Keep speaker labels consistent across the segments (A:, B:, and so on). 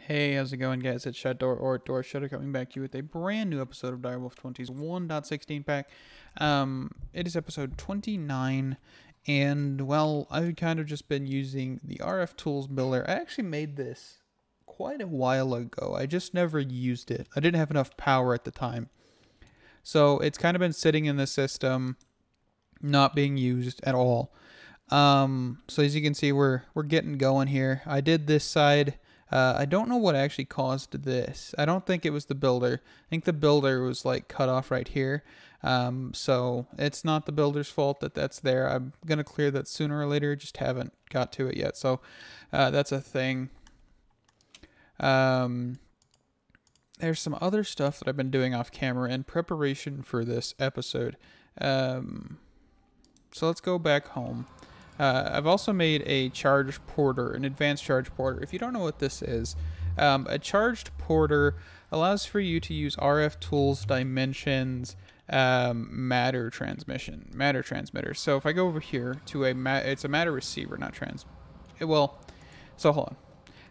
A: Hey, how's it going, guys? It's Door Shutter coming back to you with a brand new episode of Direwolf20's 1.16 pack. It is episode 29, and well, I've kind of just been using the RF Tools builder. I actually made this quite a while ago. I just never used it. I didn't have enough power at the time. So it's kind of been sitting in the system, not being used at all. So as you can see, we're getting going here. I did this side. I don't know what actually caused this. I don't think it was the builder. I think the builder was like cut off right here. So it's not the builder's fault that that's there. I'm going to clear that sooner or later. Just haven't got to it yet. So that's a thing. There's some other stuff that I've been doing off camera in preparation for this episode. So let's go back home. I've also made a charge porter, an advanced charge porter. If you don't know what this is, a charged porter allows for you to use RF Tools Dimensions matter transmitter. So if I go over here to it's a matter receiver, not so hold on.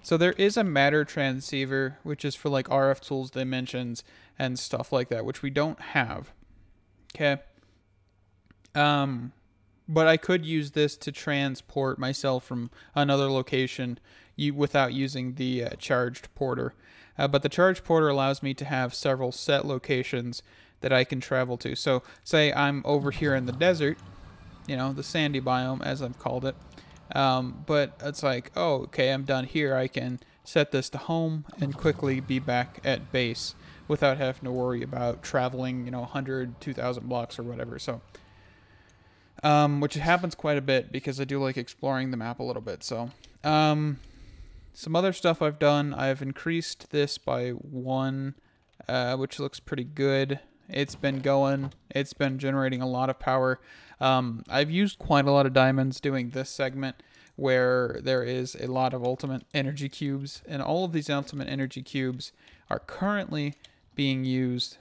A: So there is a matter transceiver, which is for like RF Tools Dimensions and stuff like that, which we don't have. Okay. But I could use this to transport myself from another location without using the charged porter. But the charged porter allows me to have several set locations that I can travel to. So say I'm over here in the desert, you know, the sandy biome as I've called it. But it's like, oh, okay, I'm done here. I can set this to home and quickly be back at base without having to worry about traveling, you know, 100, 2,000 blocks or whatever. So... which happens quite a bit because I do like exploring the map a little bit. So, some other stuff I've done, I've increased this by 1, which looks pretty good. It's been going, it's been generating a lot of power. I've used quite a lot of diamonds doing this segment where there is a lot of ultimate energy cubes, and all of these ultimate energy cubes are currently being used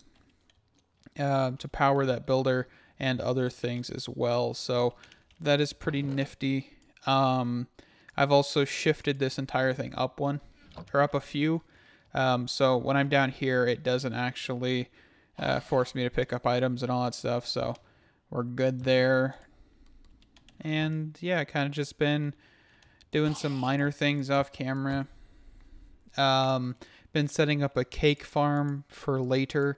A: to power that builder and other things as well. So that is pretty nifty. I've also shifted this entire thing up a few. So when I'm down here, it doesn't actually force me to pick up items and all that stuff. So we're good there. And yeah, kind of just been doing some minor things off camera. Been setting up a cake farm for later.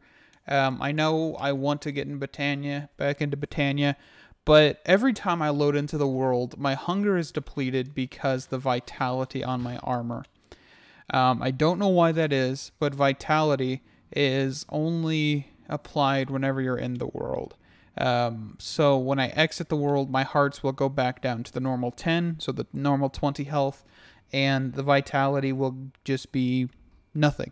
A: I know I want to get in back into Botaina, but every time I load into the world, my hunger is depleted because the vitality on my armor. I don't know why that is, but vitality is only applied whenever you're in the world. So when I exit the world, my hearts will go back down to the normal 10, so the normal 20 health, and the vitality will just be nothing.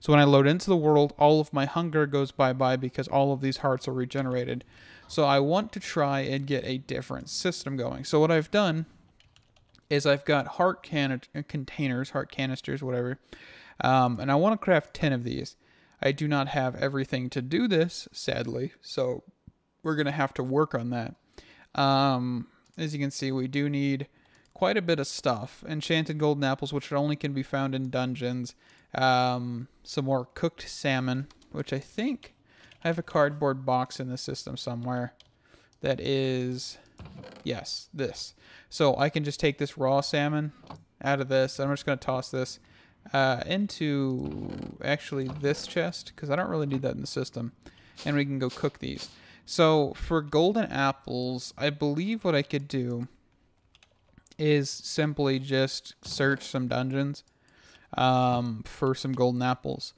A: So when I load into the world, all of my hunger goes bye-bye because all of these hearts are regenerated. So I want to try and get a different system going. So what I've done is I've got heart containers, heart canisters, whatever. And I want to craft 10 of these. I do not have everything to do this, sadly. So we're going to have to work on that. As you can see, we do need quite a bit of stuff. Enchanted golden apples, which only can be found in dungeons. Some more cooked salmon, which I think I have a cardboard box in the system somewhere that is, yes, this. So I can just take this raw salmon out of this. I'm just going to toss this into actually this chest because I don't really need that in the system, and we can go cook these. So for golden apples, I believe what I could do is simply just search some dungeons for some golden apples.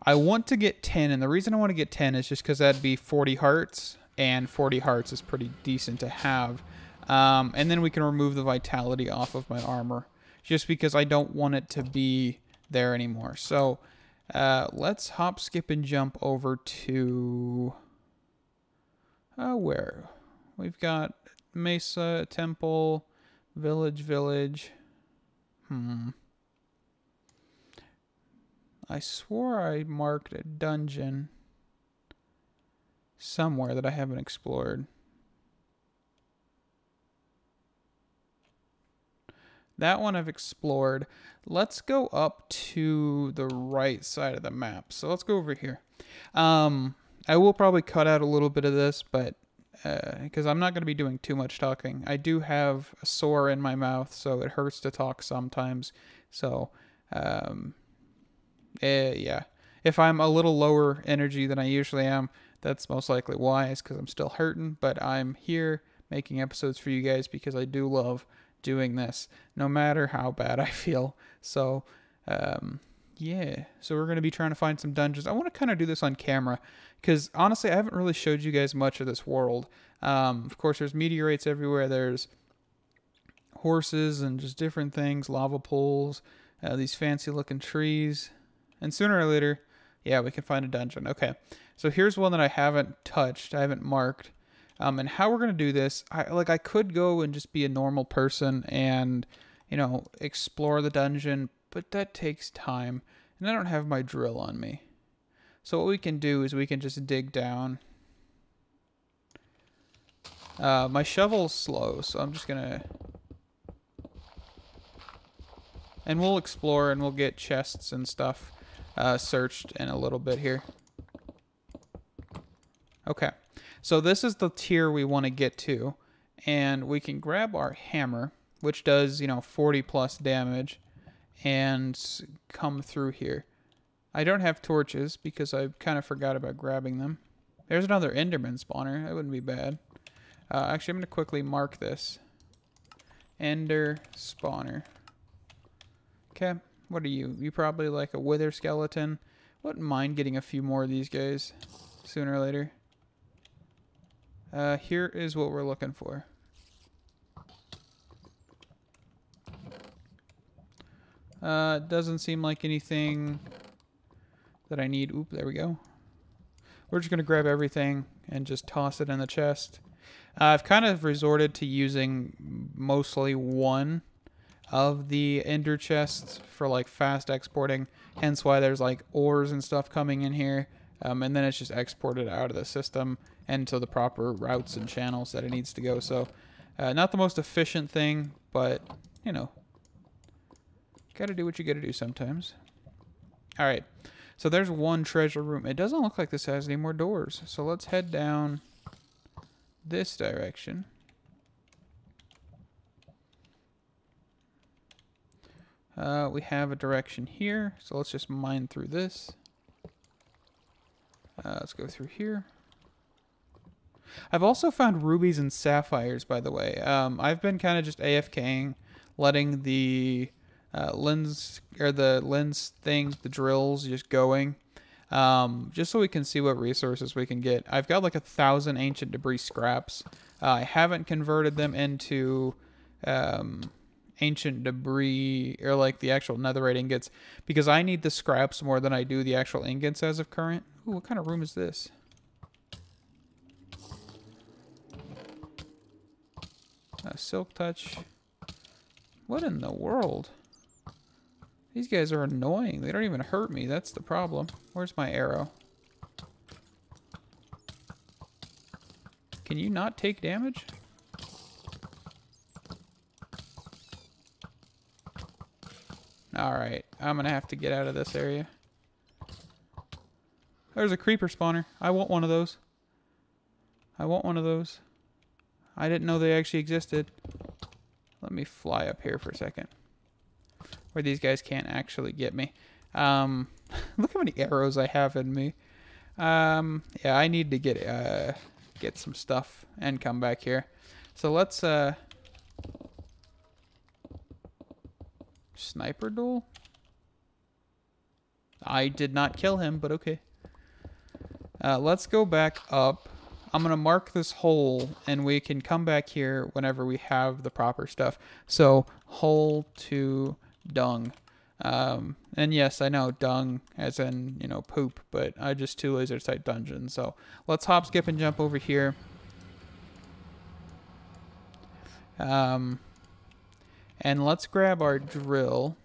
A: I want to get 10, and the reason I want to get 10 is just because that'd be 40 hearts, and 40 hearts is pretty decent to have. And then we can remove the vitality off of my armor, just because I don't want it to be there anymore. So let's hop, skip, and jump over to where? We've got Mesa, Temple, Village. I swore I marked a dungeon somewhere that I haven't explored. That one I've explored. Let's go up to the right side of the map. So let's go over here. I will probably cut out a little bit of this, but because I'm not going to be doing too much talking. I do have a sore in my mouth, so it hurts to talk sometimes. So, yeah. If I'm a little lower energy than I usually am, that's most likely why. It's because I'm still hurting, but I'm here making episodes for you guys because I do love doing this, no matter how bad I feel. So, yeah. So we're going to be trying to find some dungeons. I want to kind of do this on camera because, honestly, I haven't really showed you guys much of this world. Of course, there's meteorites everywhere. There's horses and just different things, lava pools, these fancy-looking trees. And sooner or later, yeah, we can find a dungeon. Okay, so here's one that I haven't touched. I haven't marked. And how we're going to do this, I could go and just be a normal person and, explore the dungeon, but that takes time. And I don't have my drill on me. So what we can do is we can just dig down. My shovel's slow, so I'm just going to... And we'll explore and we'll get chests and stuff searched in a little bit here. Okay. So this is the tier we want to get to. And we can grab our hammer, which does, 40 plus damage, and come through here. I don't have torches because I kind of forgot about grabbing them. There's another Enderman Spawner. That wouldn't be bad. Actually, I'm going to quickly mark this. Ender Spawner. Okay. What are you? You probably like a wither skeleton. Wouldn't mind getting a few more of these guys sooner or later. Here is what we're looking for. Doesn't seem like anything that I need. Oop, there we go. We're just going to grab everything and just toss it in the chest. I've kind of resorted to using mostly one of the ender chests for like fast exporting. Hence why there's like ores and stuff coming in here. And then it's just exported out of the system and to the proper routes and channels that it needs to go. So not the most efficient thing, but gotta do what you gotta do sometimes. Alright, so there's one treasure room. It doesn't look like this has any more doors. So let's head down this direction. We have a direction here, so let's just mine through this. Let's go through here. I've also found rubies and sapphires, by the way. I've been kind of just AFKing, letting the lens things, the drills, just going, just so we can see what resources we can get. I've got like 1,000 ancient debris scraps. I haven't converted them into ancient debris or like the actual netherite ingots because I need the scraps more than I do the actual ingots as of current. Ooh, what kind of room is this? Silk touch. What in the world? These guys are annoying. They don't even hurt me. That's the problem. Where's my arrow? Can you not take damage? Alright. I'm going to have to get out of this area. There's a creeper spawner. I want one of those. I want one of those. I didn't know they actually existed. Let me fly up here for a second. Where these guys can't actually get me. Look how many arrows I have in me. Yeah, I need to get some stuff and come back here. So let's sniper duel. I did not kill him, but okay. Let's go back up. I'm going to mark this hole, and we can come back here whenever we have the proper stuff. So, hole to dung. And yes, I know dung as in, poop, but I just 2 laser sight dungeons. So, let's hop, skip, and jump over here. And let's grab our drill,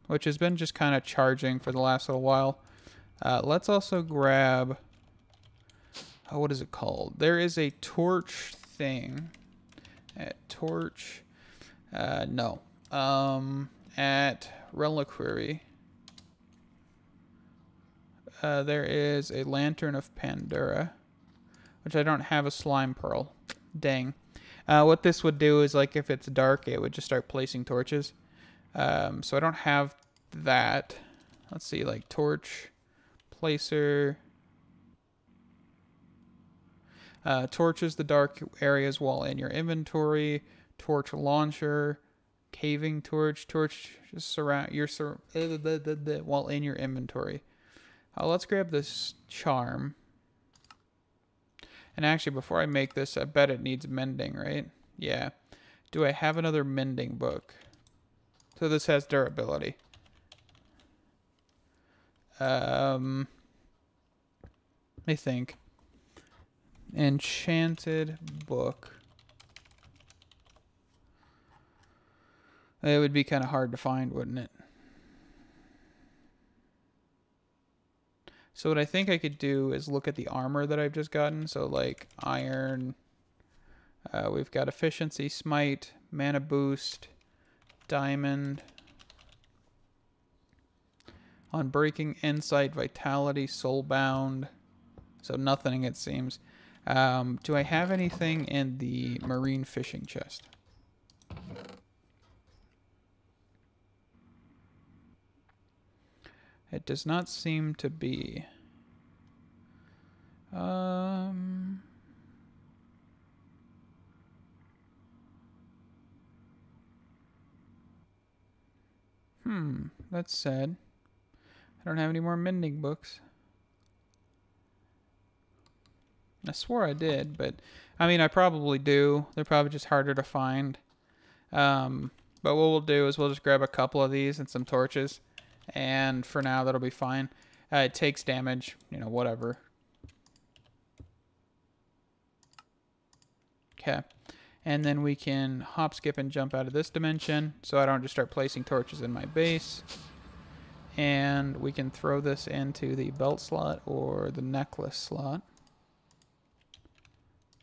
A: which has been just kind of charging for the last little while. Let's also grab... Oh, what is it called? There is a torch thing. Torch. No. At Reliquary, there is a Lantern of Pandora, which I don't have a slime pearl. Dang. What this would do is, like, if it's dark, it would just start placing torches. So I don't have that. Let's see, like, torch placer. Torches the dark areas while in your inventory. Torch launcher. Caving torch. Torch just surround your while in your inventory. Let's grab this charm. And actually, before I make this, I bet it needs mending, right? Yeah. Do I have another mending book? So this has durability. I think. Enchanted book. It would be kind of hard to find, wouldn't it? So what I think I could do is look at the armor that I've just gotten. So like iron, we've got efficiency, smite, mana boost, diamond, unbreaking, insight, vitality, soulbound. So nothing, it seems. Do I have anything in the marine fishing chest? It does not seem to be. That's sad. I don't have any more mending books. I swore I did, but I mean, I probably do. They're probably just harder to find. But what we'll do is we'll just grab a couple of these and some torches. And for now, that'll be fine. It takes damage, you know, whatever. Okay. And then we can hop, skip, and jump out of this dimension so I don't just start placing torches in my base. And we can throw this into the belt slot or the necklace slot.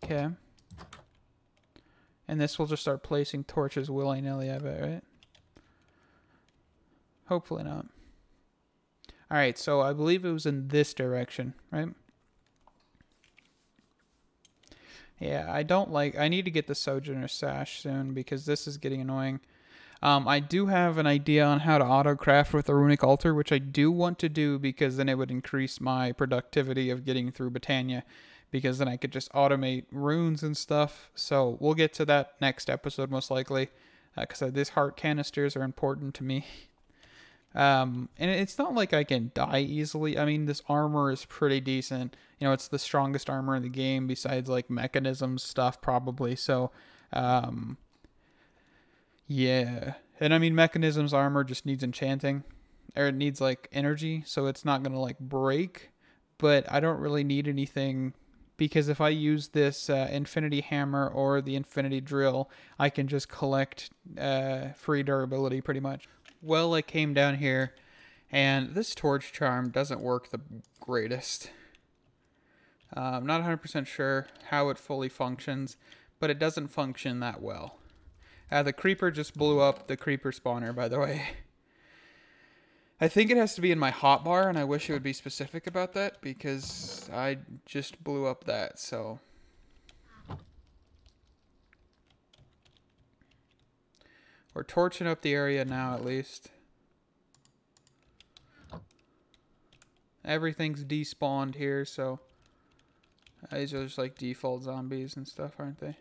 A: Okay. And this will just start placing torches willy-nilly, I bet, right? Hopefully not. Alright, so I believe it was in this direction, right? Yeah, I need to get the Sojourner Sash soon because this is getting annoying. I do have an idea on how to auto-craft with a Runic Altar, which I do want to do because then it would increase my productivity of getting through Botaina, because then I could just automate runes and stuff. So we'll get to that next episode most likely, because these heart canisters are important to me. And it's not like I can die easily. I mean, this armor is pretty decent. You know, it's the strongest armor in the game besides like mechanisms stuff probably. So, yeah. And I mean, mechanisms armor just needs enchanting, or it needs like energy. So it's not going to like break, but I don't really need anything, because if I use this infinity hammer or the infinity drill, I can just collect free durability pretty much. Well, I came down here, and this torch charm doesn't work the greatest. I'm not 100% sure how it fully functions, but it doesn't function that well. The creeper just blew up the creeper spawner, by the way. I think it has to be in my hotbar, and I wish it would be specific about that, because I just blew up that, so... We're torching up the area now, at least. Everything's despawned here, so... These are just like default zombies and stuff, aren't they?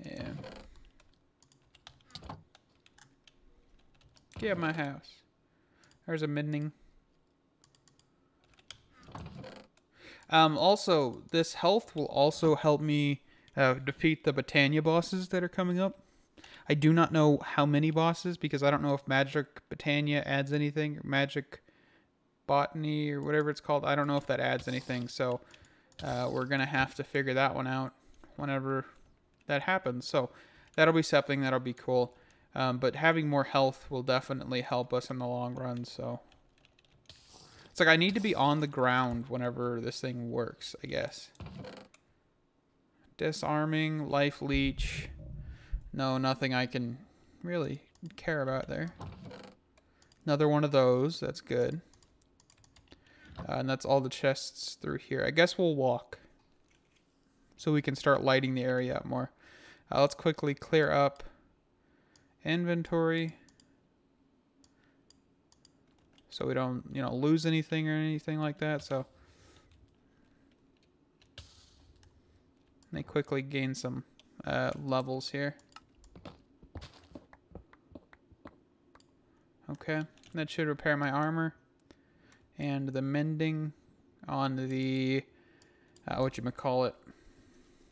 A: Yeah. Get out of my house. There's a mending. Also, this health will also help me defeat the Botaina bosses that are coming up. I do not know how many bosses, because I don't know if Magic Botaina adds anything, or Magic Botany, or whatever it's called. I don't know if that adds anything, so we're going to have to figure that one out whenever that happens. So that'll be something that'll be cool. But having more health will definitely help us in the long run, so... It's like I need to be on the ground whenever this thing works, I guess. Disarming, life leech... No, nothing I can really care about there. Another one of those. That's good. And that's all the chests through here. I guess we'll walk, so we can start lighting the area up more. Let's quickly clear up inventory, so we don't, you know, lose anything or anything like that. So they quickly gain some levels here. Okay, that should repair my armor. And the mending on the, whatchamacallit,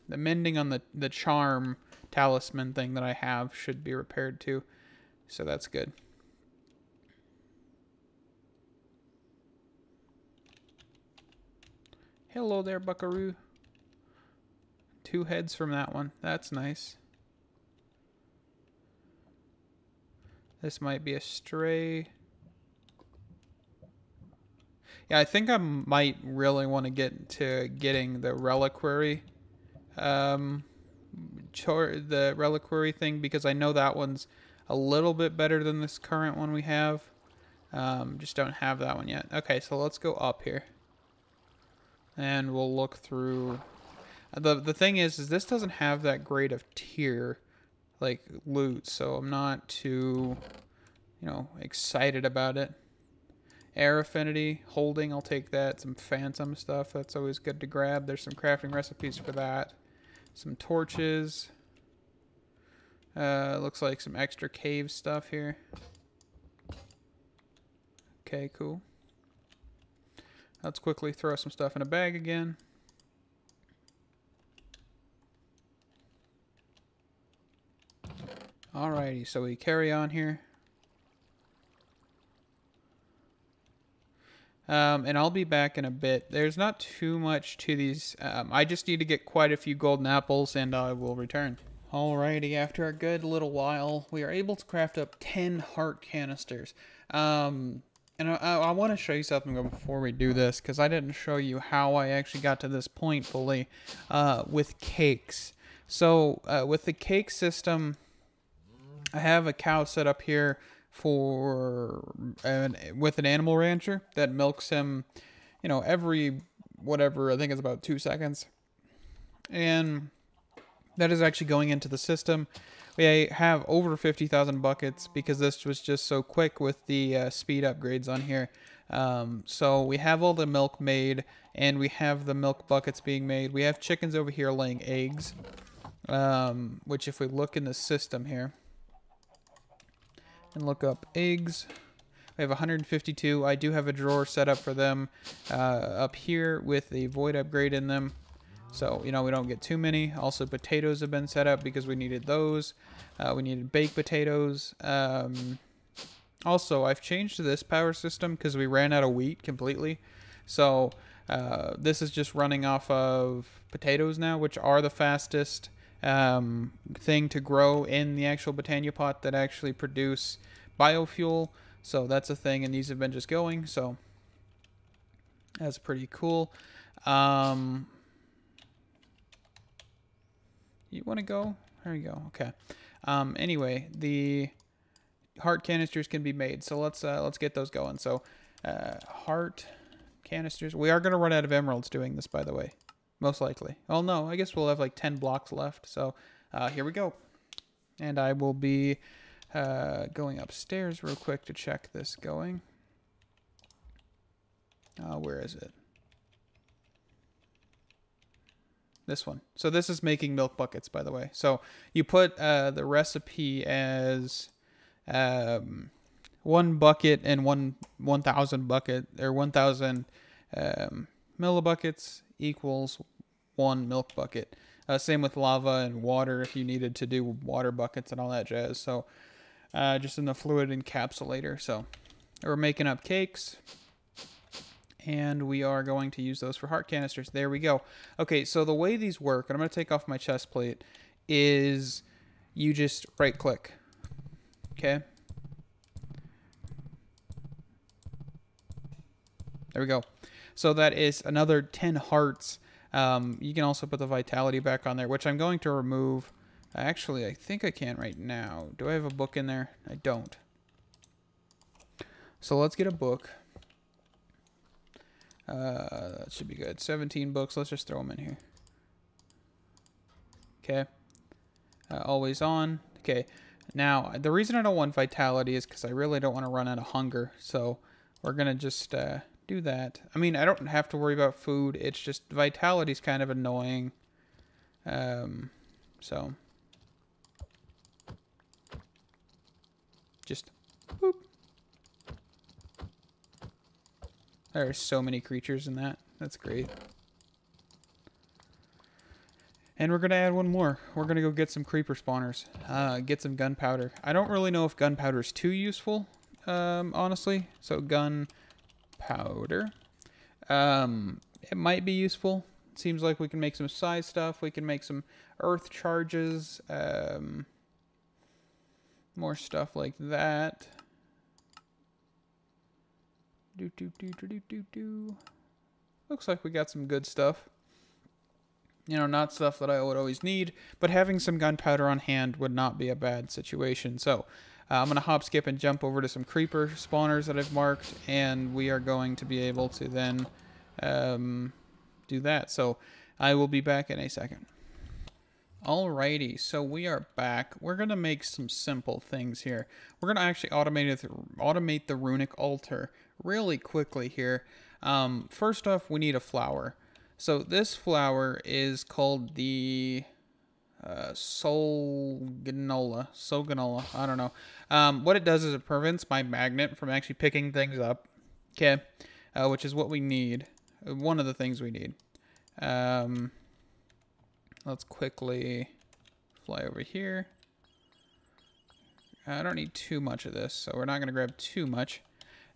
A: the mending on the charm talisman thing that I have should be repaired too. So that's good. Hello there, buckaroo. 2 heads from that one. That's nice. This might be a stray. Yeah, I think I might really want to get to getting the reliquary, the reliquary thing, because I know that one's a little bit better than this current one we have. Just don't have that one yet. Okay, so let's go up here, and we'll look through. The thing is this doesn't have that great of tier like loot, so I'm not too, you know, excited about it. Air affinity, holding, I'll take that. Some phantom stuff, that's always good to grab. There's some crafting recipes for that. Some torches. Looks like some extra cave stuff here. Okay, cool. Let's quickly throw some stuff in a bag again. Alrighty, so we carry on here. And I'll be back in a bit. There's not too much to these. I just need to get quite a few golden apples, and I will return. Alrighty, after a good little while, we are able to craft up 10 heart canisters. And I want to show you something before we do this, because I didn't show you how I actually got to this point fully with cakes. So with the cake system, I have a cow set up here with an animal rancher that milks him, you know, every whatever, I think it's about 2 seconds. And that is actually going into the system. We have over 50,000 buckets because this was just so quick with the speed upgrades on here. So we have all the milk made, and we have the milk buckets being made. We have chickens over here laying eggs, which if we look in the system here and look up eggs, we have 152. I do have a drawer set up for them up here with a void upgrade in them. So, you know, we don't get too many. Also, potatoes have been set up because we needed those. We needed baked potatoes. Also, I've changed to this power system because we ran out of wheat completely. So, this is just running off of potatoes now, which are the fastest thing to grow in the actual Botaina pot that actually produce biofuel. So, that's a thing, and these have been just going. So, that's pretty cool. You want to go? There you go. Okay. Anyway, the heart canisters can be made, so let's get those going. So, heart canisters. We are going to run out of emeralds doing this, by the way, most likely. Oh no, I guess we'll have like 10 blocks left. So, here we go. And I will be going upstairs real quick to check this going. Where is it? This one. So this is making milk buckets, by the way. So you put the recipe as 1 bucket and 1,000 bucket, or 1,000 millibuckets equals 1 milk bucket. Same with lava and water if you needed to do water buckets and all that jazz. So just in the fluid encapsulator. So we're making up cakes. And we are going to use those for heart canisters. There we go. Okay, so the way these work, and I'm going to take off my chest plate, is you just right-click. Okay? There we go. So that is another 10 hearts. You can also put the vitality back on there, which I'm going to remove Actually, I think I can right now. Do I have a book in there? I don't. So let's get a book. That should be good. 17 books. Let's just throw them in here. Okay. Always on. Okay. Now, the reason I don't want vitality is because I really don't want to run out of hunger. So we're going to just do that. I mean, I don't have to worry about food. It's just vitality is kind of annoying. So just boop. There are so many creatures in that. That's great. And we're going to add one more. We're going to go get some creeper spawners. Get some gunpowder. I don't really know if gunpowder is too useful, honestly. So gunpowder. It might be useful. It seems like we can make some size stuff. We can make some earth charges. More stuff like that. Looks like we got some good stuff. You know, not stuff that I would always need, but having some gunpowder on hand would not be a bad situation. So I'm going to hop, skip, and jump over to some creeper spawners that I've marked, and we are going to be able to then do that. So I will be back in a second. Alrighty, so we are back. We're going to make some simple things here. We're going to actually automate the runic altar really quickly here. First off, we need a flower. So this flower is called the Solganola. I don't know. What it does is it prevents my magnet from actually picking things up. Okay, which is what we need. One of the things we need. Let's quickly fly over here. I don't need too much of this, so we're not going to grab too much.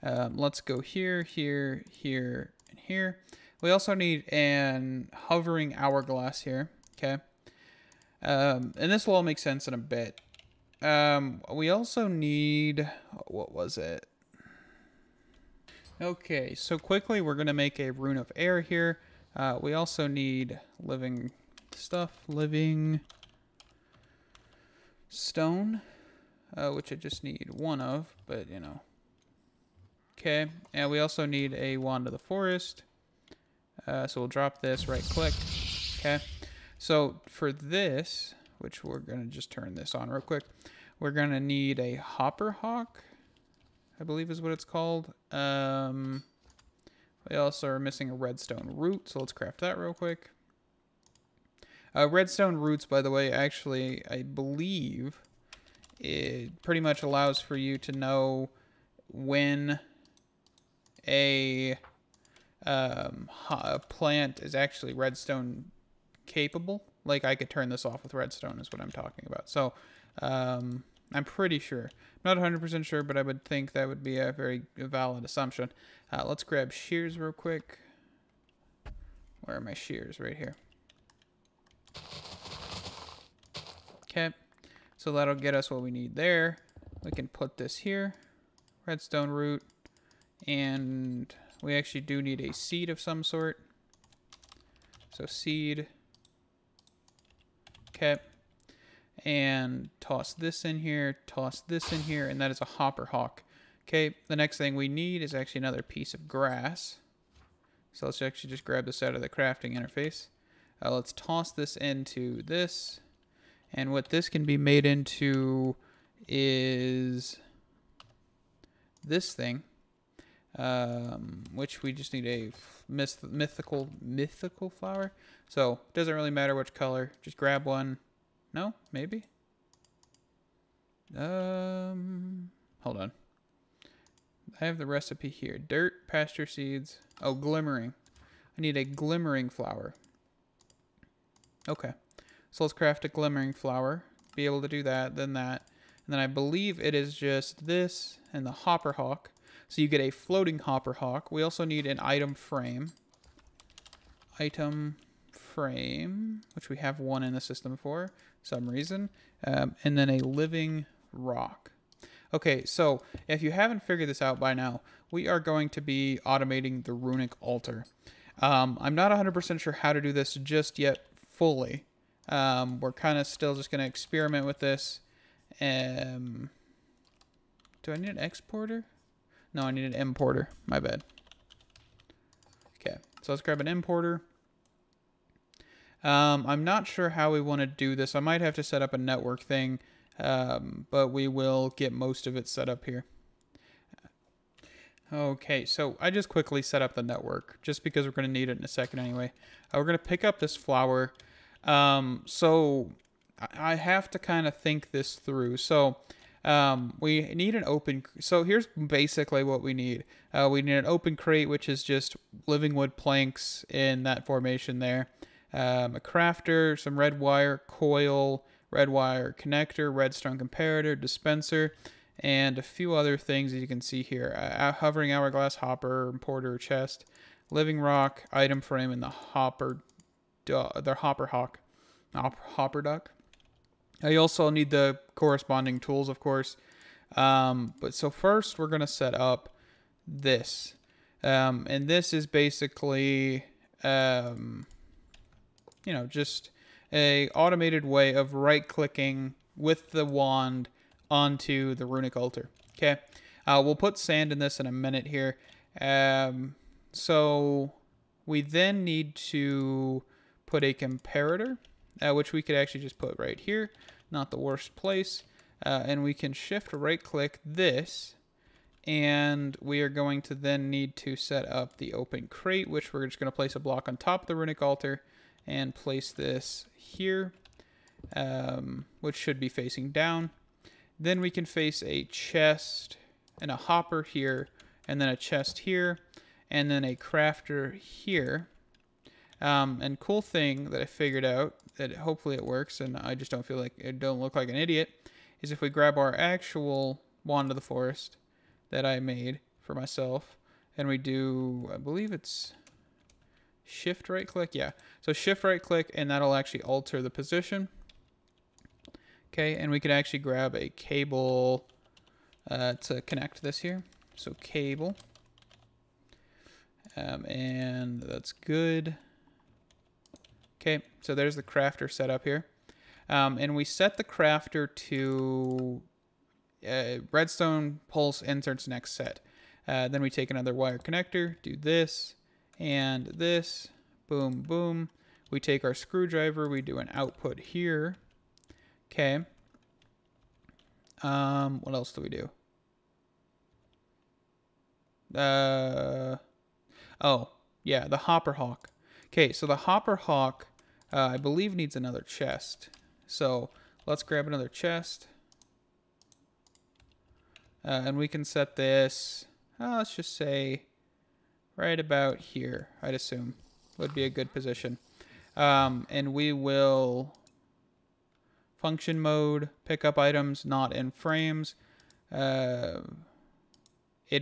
A: Let's go here, here, here, and here. We also need an hovering hourglass here, okay? And this will all make sense in a bit. We also need, what was it? Okay, so quickly we're going to make a Rune of Air here. We also need living stuff, living stone, which I just need one of, but you know. Okay, and we also need a wand of the forest. So we'll drop this, right click. Okay, so for this, which we're going to just turn this on real quick, we're going to need a hopper hawk, I believe is what it's called. We also are missing a redstone root, so let's craft that real quick. Redstone roots, by the way, actually, I believe it pretty much allows for you to know when a plant is actually redstone capable. Like, I could turn this off with redstone is what I'm talking about. So, I'm pretty sure. I'm not 100% sure, but I would think that would be a very valid assumption. Let's grab shears real quick. Where are my shears? Right here. Okay. So that'll get us what we need there. We can put this here. Redstone root. And we actually do need a seed of some sort. So seed. Okay. And toss this in here, toss this in here, and that is a hopper hawk. Okay, the next thing we need is actually another piece of grass. So let's actually just grab this out of the crafting interface. Let's toss this into this. And what this can be made into is this thing. Which we just need a mythical flower. So it doesn't really matter which color. Just grab one. No, maybe. Hold on. I have the recipe here. Dirt, pasture seeds. Oh, glimmering. I need a glimmering flower. Okay. So let's craft a glimmering flower. Be able to do that, then that. And then I believe it is just this and the hopper hawk. So you get a floating hopper hawk. We also need an item frame. Item frame, which we have one in the system for some reason. And then a living rock. Okay, so if you haven't figured this out by now, we are going to be automating the runic altar. I'm not 100% sure how to do this just yet fully. We're kind of still just going to experiment with this. Do I need an exporter? No, I need an importer. My bad. Okay, so let's grab an importer. I'm not sure how we want to do this. I might have to set up a network thing, but we will get most of it set up here. Okay, so I just quickly set up the network, just because we're going to need it in a second anyway. We're going to pick up this flower. So I have to kind of think this through. So we need an open... So here's basically what we need. We need an open crate, which is just living wood planks in that formation there. A crafter, some red wire, coil, red wire connector, redstone comparator, dispenser, and a few other things that you can see here. Hovering hourglass, hopper, importer, chest, living rock, item frame, and the hopper duck. You also need the corresponding tools, of course. But so first we're going to set up this. And this is basically, you know, just a automated way of right-clicking with the wand onto the runic altar. Okay, we'll put sand in this in a minute here. So we then need to put a comparator, which we could actually just put right here, not the worst place. And we can shift right-click this, and we are going to then need to set up the open crate, which we're just going to place a block on top of the runic altar and place this here, which should be facing down. Then we can face a chest and a hopper here, and then a chest here, and then a crafter here. And cool thing that I figured out, that hopefully it works, and I just don't feel like it don't look like an idiot, is if we grab our actual wand of the forest that I made for myself, and we do, I believe it's shift right click, yeah. So shift right click, and that'll actually alter the position. Okay, and we could actually grab a cable to connect this here. So cable, and that's good. Okay, so there's the crafter set up here. And we set the crafter to redstone pulse inserts next set. Then we take another wire connector, do this, and this, boom, boom. We take our screwdriver, we do an output here. Okay. What else do we do? Oh, yeah, the hopper hawk. Okay, so the hopper hawk, I believe, needs another chest. So let's grab another chest. And we can set this, let's just say, right about here, I'd assume, would be a good position. And we will function mode, pick up items not in frames. It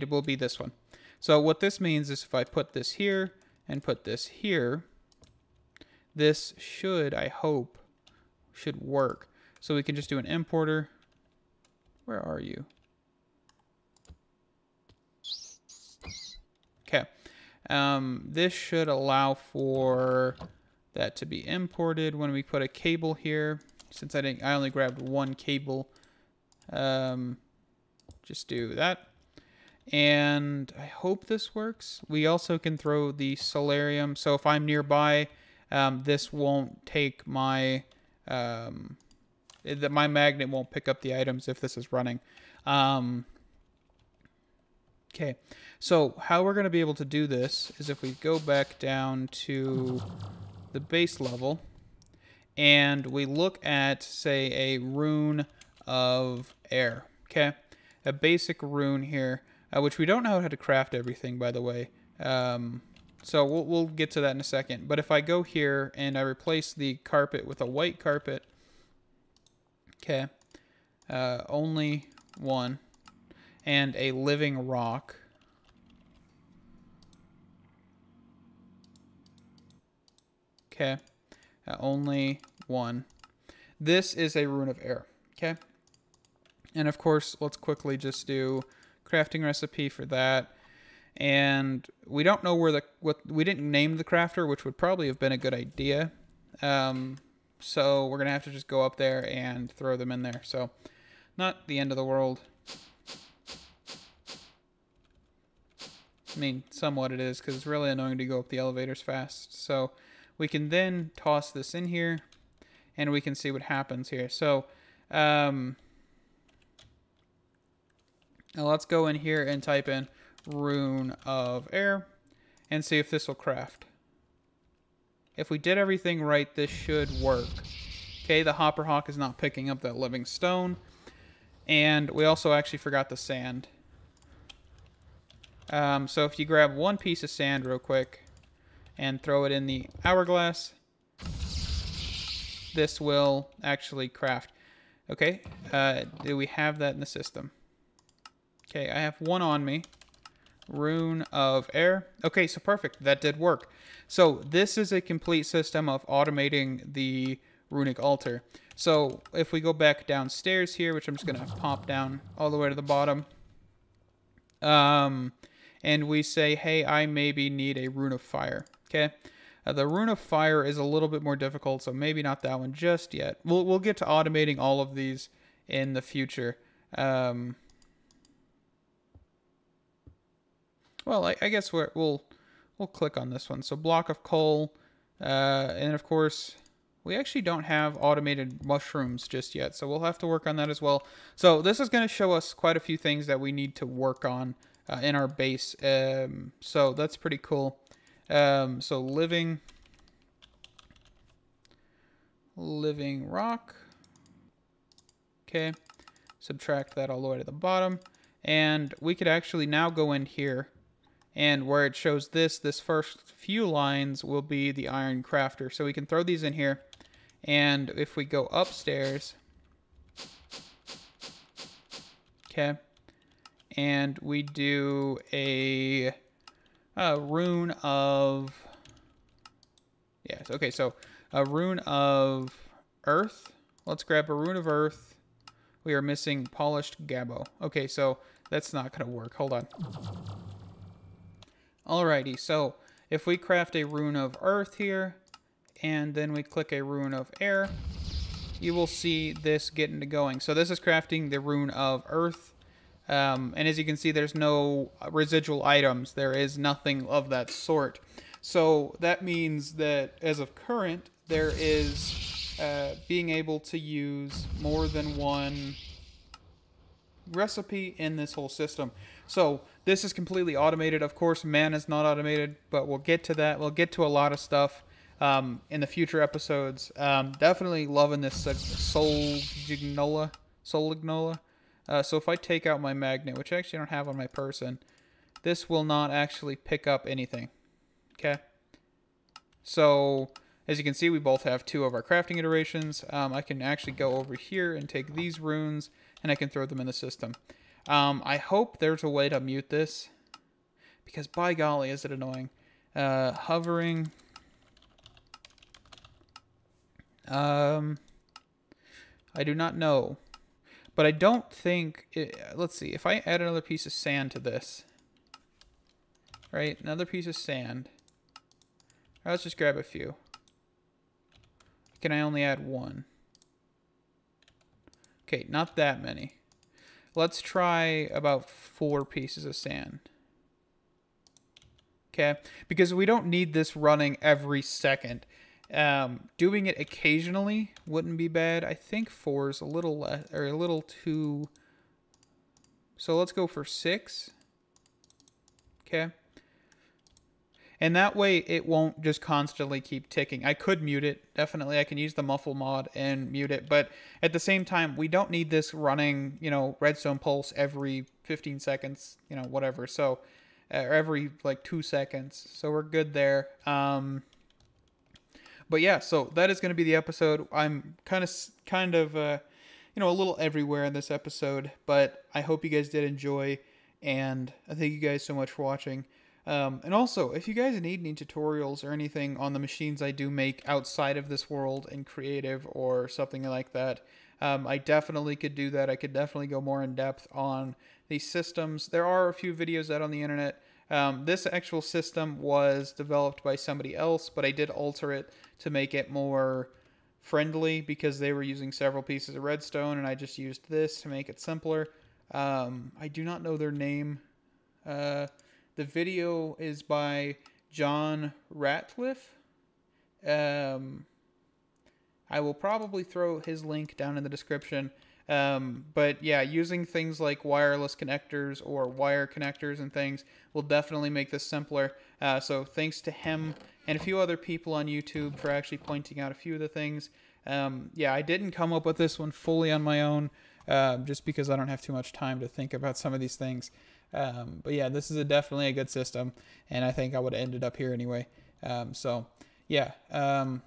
A: will be this one. So what this means is if I put this here and put this here, this should, I hope, should work. So we can just do an importer. Where are you? Okay. This should allow for that to be imported when we put a cable here. Since I only grabbed one cable, just do that. And I hope this works. We also can throw the solarium. So if I'm nearby, this won't take my, my magnet won't pick up the items if this is running. Okay, so how we're going to be able to do this is if we go back down to the base level and we look at, say, a Rune of Air, okay? A basic rune here, which we don't know how to craft everything, by the way. So we'll get to that in a second. But if I go here and I replace the carpet with a white carpet, okay, only one, and a living rock. Okay, only one. This is a Rune of Air, okay? And of course, let's quickly just do crafting recipe for that. And we don't know where we didn't name the crafter, which would probably have been a good idea. So we're going to have to just go up there and throw them in there. So not the end of the world. I mean, somewhat it is, because it's really annoying to go up the elevators fast. So we can then toss this in here, and we can see what happens here. So now let's go in here and type in Rune of Air and see if this will craft. If we did everything right, this should work. Okay, the Hopper Hawk is not picking up that living stone. And we also actually forgot the sand. So if you grab one piece of sand real quick and throw it in the hourglass, this will actually craft. Okay, do we have that in the system? Okay, I have one on me. Rune of Air. Okay, so perfect. That did work. So this is a complete system of automating the runic altar. So if we go back downstairs here, which I'm just going to pop down all the way to the bottom, and we say, hey, I maybe need a Rune of Fire. Okay, the Rune of Fire is a little bit more difficult, so maybe not that one just yet. We'll get to automating all of these in the future. Well, I guess we'll click on this one. So block of coal, and of course, we actually don't have automated mushrooms just yet, so we'll have to work on that as well. So this is going to show us quite a few things that we need to work on in our base. So that's pretty cool. So living rock. Okay, subtract that all the way to the bottom, and we could actually now go in here. And where it shows this first few lines will be the iron crafter. So we can throw these in here. And if we go upstairs, okay, and we do a rune of, yes, okay, so a Rune of Earth. Let's grab a Rune of Earth. We are missing polished gabbo. Okay, so that's not going to work. Hold on. Alrighty, so if we craft a Rune of Earth here, and then we click a Rune of Air, you will see this getting to going. So this is crafting the Rune of Earth, and as you can see, there's no residual items. There is nothing of that sort. So that means that as of current, there is being able to use more than one recipe in this whole system. So this is completely automated. Of course, man is not automated, but we'll get to that. We'll get to a lot of stuff in the future episodes. Definitely loving this Solignola. So if I take out my magnet, which I actually don't have on my person, this will not actually pick up anything. Okay. So as you can see, we both have two of our crafting iterations. I can actually go over here and take these runes, and I can throw them in the system. I hope there's a way to mute this, because by golly, is it annoying. Hovering. I do not know. But I don't think... let's see. If I add another piece of sand to this. Right? Another piece of sand. Let's just grab a few. Can I only add one? Okay, not that many. Let's try about 4 pieces of sand. Okay, because we don't need this running every second. Doing it occasionally wouldn't be bad. I think 4 is a little less, or a little too. So let's go for 6. Okay. And that way it won't just constantly keep ticking. I could mute it. Definitely I can use the muffle mod and mute it. But at the same time, we don't need this running, you know, redstone pulse every 15 seconds, you know, whatever. So every like 2 seconds. So we're good there. But yeah, so that is going to be the episode. I'm kind of you know, a little everywhere in this episode, but I hope you guys did enjoy, and I thank you guys so much for watching. And also, if you guys need any tutorials or anything on the machines I do make outside of this world in creative or something like that, I definitely could do that. I could definitely go more in depth on these systems. There are a few videos out on the internet. This actual system was developed by somebody else, but I did alter it to make it more friendly because they were using several pieces of redstone, and I just used this to make it simpler. I do not know their name. The video is by John Ratliff. I will probably throw his link down in the description. But yeah, using things like wireless connectors or wire connectors and things will definitely make this simpler. So thanks to him and a few other people on YouTube for actually pointing out a few of the things. Yeah, I didn't come up with this one fully on my own, just because I don't have too much time to think about some of these things. But yeah, this is definitely a good system, and I think I would have ended up here anyway. So yeah,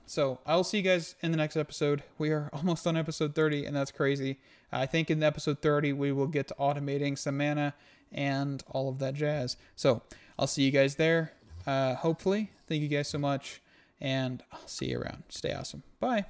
A: so I'll see you guys in the next episode. We are almost on episode 30, and that's crazy. I think in episode 30, we will get to automating some mana and all of that jazz. So I'll see you guys there, hopefully. Thank you guys so much, and I'll see you around. Stay awesome. Bye.